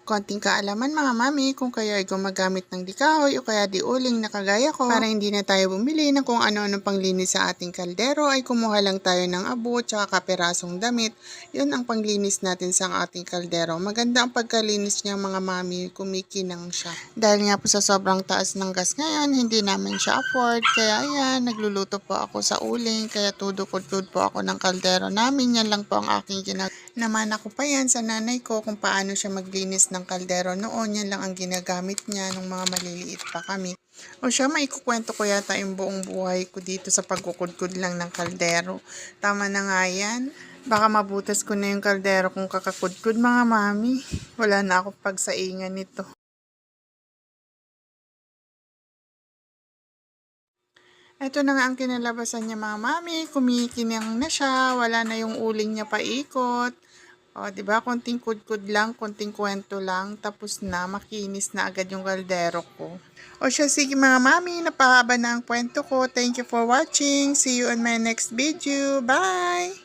Konting kaalaman mga mami kung kayo ay gumagamit ng dikahoy o kaya di uling na kagaya ko para hindi na tayo bumili ng kung ano-anong panglinis sa ating kaldero ay kumuha lang tayo ng abo tsaka kapirasong damit. Yun ang panglinis natin sa ating kaldero. Maganda ang pagkalinis niya mga mami, kumikinang siya. Dahil nga po sa sobrang taas ng gas ngayon, hindi namin siya afford. Kaya ayan, nagluluto po ako sa uling kaya tudukod-tud po ako ng kaldero namin. Yan lang po ang aking ginagawa. Namana ko pa yan sa nanay ko kung paano siya maglinis ng kaldero noon. Yan lang ang ginagamit niya nung mga maliliit pa kami. O siya, maikukwento ko yata yung buong buhay ko dito sa pagkukudkud lang ng kaldero. Tama na nga yan. Baka mabutas ko na yung kaldero kung kakakudkud mga mami. Wala na akong pagsaingan nito. Ito na nga ang kinalabasan niya mga mami. Kumikinang na siya. Wala na yung uling niya paikot. O, di ba? Konting kudkud lang, konting kwento lang, tapos na, makinis na agad yung kaldero ko. O siya, sige mga mami, napahaba na ang kwento ko. Thank you for watching. See you on my next video. Bye!